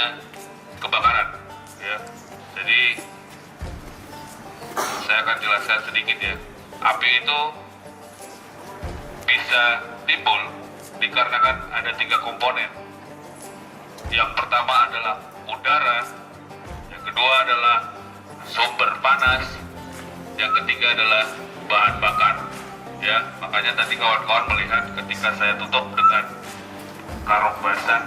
terjadinya kebakaran. Ya, jadi saya akan jelaskan sedikit ya. Api itu bisa timbul dikarenakan ada 3 komponen. Yang pertama adalah udara, yang kedua adalah sumber panas, yang ketiga adalah bahan bakar. Ya, makanya tadi kawan-kawan melihat ketika saya tutup dengan karung basah.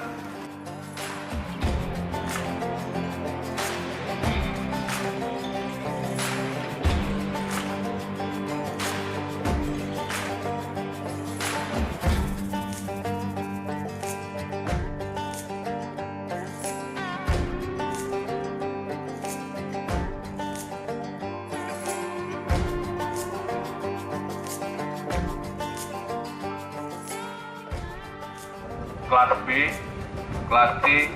Kelas B, kelas C,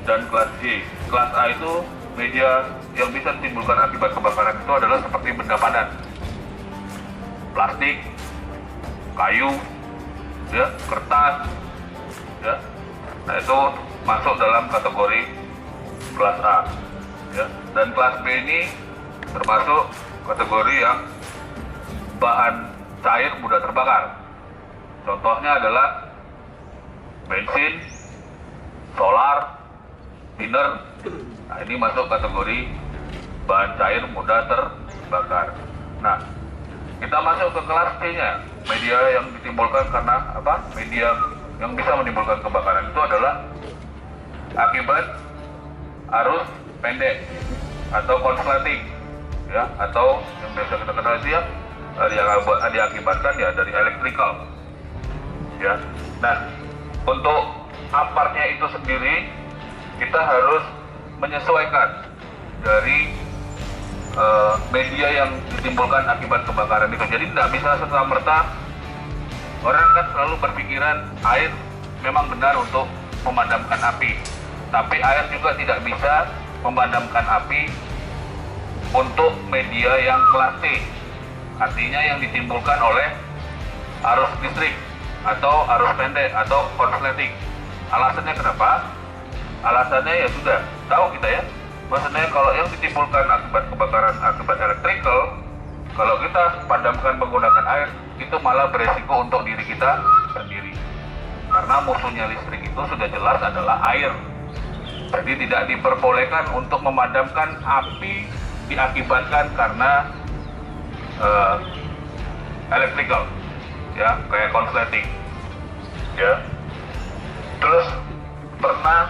dan kelas J. Kelas A itu media yang bisa menimbulkan akibat kebakaran itu adalah seperti benda padat, plastik, kayu, ya, kertas, ya. Nah itu masuk dalam kategori kelas A, ya. Dan kelas B ini termasuk kategori yang bahan cair mudah terbakar. Contohnya adalah bensin, solar, thinner. Nah ini masuk kategori bahan cair mudah terbakar. Nah kita masuk ke kelas C-nya. Media yang ditimbulkan karena apa? Media yang bisa menimbulkan kebakaran itu adalah akibat arus pendek atau konsleting, ya, atau yang biasa kita kenal itu ya yang diakibatkan ya dari electrical, ya. Nah untuk aparnya itu sendiri kita harus menyesuaikan dari media yang ditimbulkan akibat kebakaran itu. Jadi tidak bisa serta-merta orang kan selalu berpikiran air memang benar untuk memadamkan api, tapi air juga tidak bisa memadamkan api untuk media yang kelas C, artinya yang ditimbulkan oleh arus listrik atau arus pendek atau konsleting. Alasannya kenapa? Alasannya ya sudah tahu kita ya. Maksudnya kalau yang ditimbulkan akibat kebakaran akibat electrical, kalau kita padamkan menggunakan air, itu malah beresiko untuk diri kita sendiri. Karena musuhnya listrik itu sudah jelas adalah air. Jadi tidak diperbolehkan untuk memadamkan api diakibatkan karena electrical, ya, kayak konsleting, ya. Terus pernah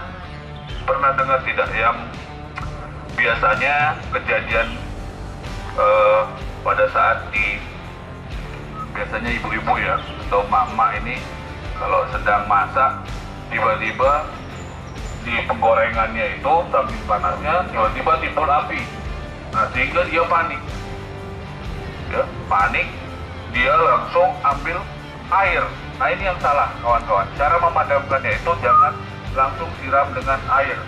dengar tidak yang biasanya kejadian pada saat biasanya ibu-ibu ya atau mama ini kalau sedang masak, tiba-tiba di penggorengannya itu saking panasnya tiba-tiba timbul api. Nah sehingga dia panik, ya, panik, dia langsung ambil air. Nah ini yang salah kawan-kawan. Cara memadamkannya itu jangan langsung siram dengan air.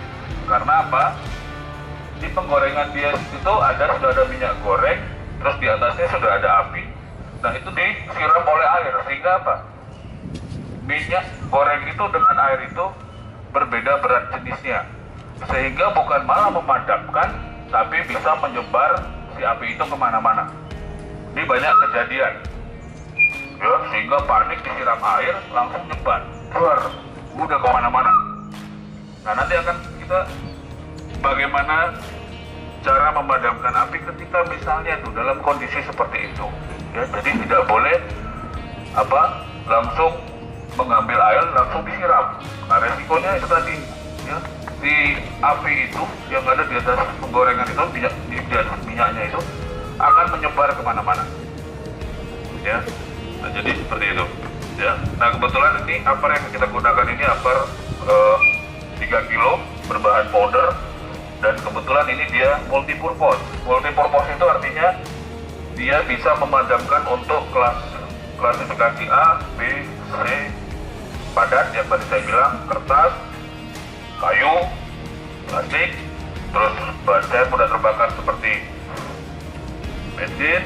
Karena apa? Di penggorengan dia itu sudah ada minyak goreng, terus di atasnya sudah ada api. Nah itu disiram oleh air, sehingga apa? Minyak goreng itu dengan air itu berbeda berat jenisnya, sehingga bukan malah memadamkan, tapi bisa menyebar si api itu kemana-mana. Ini banyak kejadian, ya, sehingga panik disiram air langsung nyebar, udah kemana-mana. Nah nanti akan kita bagaimana cara memadamkan api ketika misalnya itu dalam kondisi seperti itu, ya. Jadi tidak boleh langsung mengambil air langsung disiram. Nah resikonya itu tadi, ya, di api itu yang ada di atas penggorengan itu di atas minyaknya itu akan menyebar kemana-mana, ya. Nah jadi seperti itu, ya. Nah kebetulan ini apar yang kita gunakan ini apar 3 kilo berbahan powder, dan kebetulan ini dia multipurpose. Multipurpose itu artinya dia bisa memadamkan untuk klasifikasi A, B, C, padat yang tadi saya bilang, kertas, kayu, plastik, terus bahan cair mudah terbakar seperti bensin,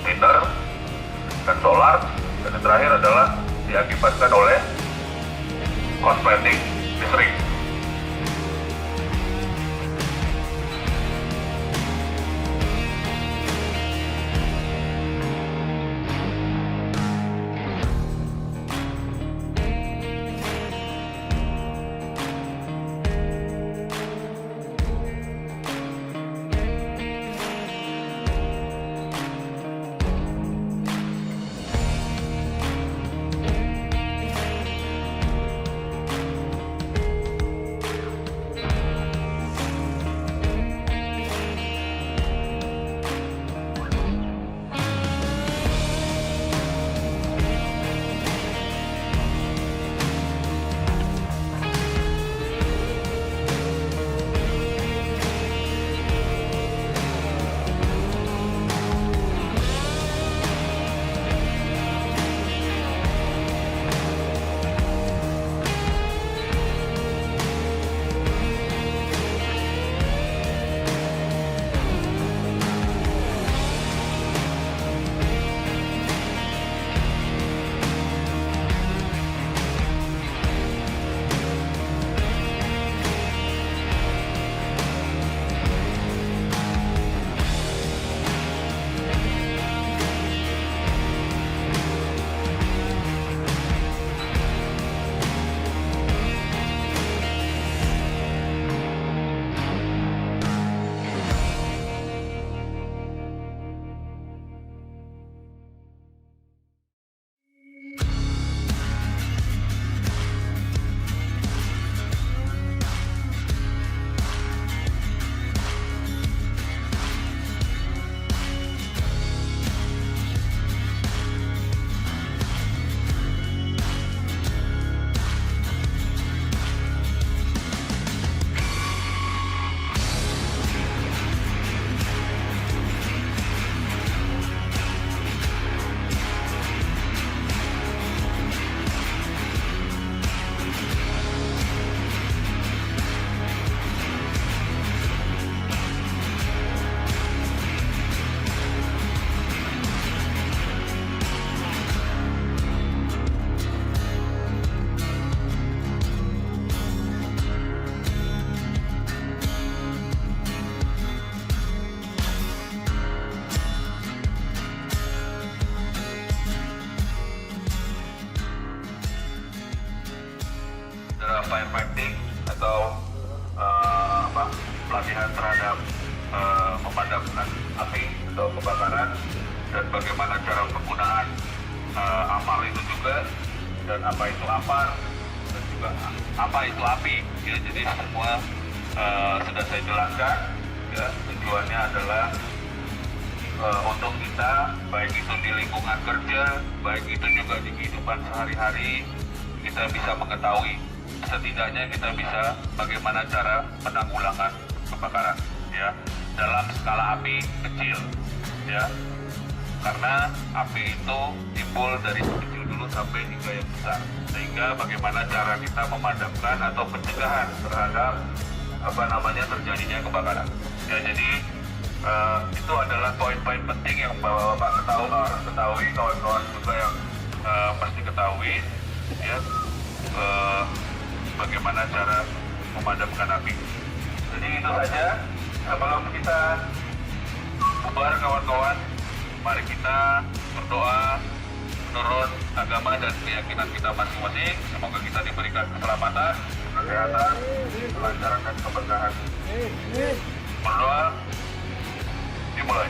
thinner, dan solar, dan yang terakhir adalah diakibatkan oleh konsleting listrik. atau pelatihan terhadap memadamkan api atau kebakaran, dan bagaimana cara penggunaan amal itu juga, dan apa itu apar, dan juga apa itu api. Ya, jadi semua sudah saya jelaskan. Ya, tujuannya adalah untuk kita, baik itu di lingkungan kerja, baik itu juga di kehidupan sehari-hari, kita bisa mengetahui, setidaknya kita bisa bagaimana cara penanggulangan kebakaran, ya, dalam skala api kecil, ya, karena api itu timbul dari kecil dulu sampai hingga yang besar, sehingga bagaimana cara kita memadamkan atau pencegahan terhadap terjadinya kebakaran. Ya, jadi itu adalah poin-poin penting yang Bapak ketahui, kawan-kawan juga yang mesti ketahui, ya, bagaimana cara memadamkan api. Jadi itu saja. Sebelum kita bubar, kawan-kawan, mari kita berdoa menurut agama dan keyakinan kita masing-masing. Semoga kita diberikan keselamatan, kesehatan, kelancaran dan keberkahan. Berdoa dimulai.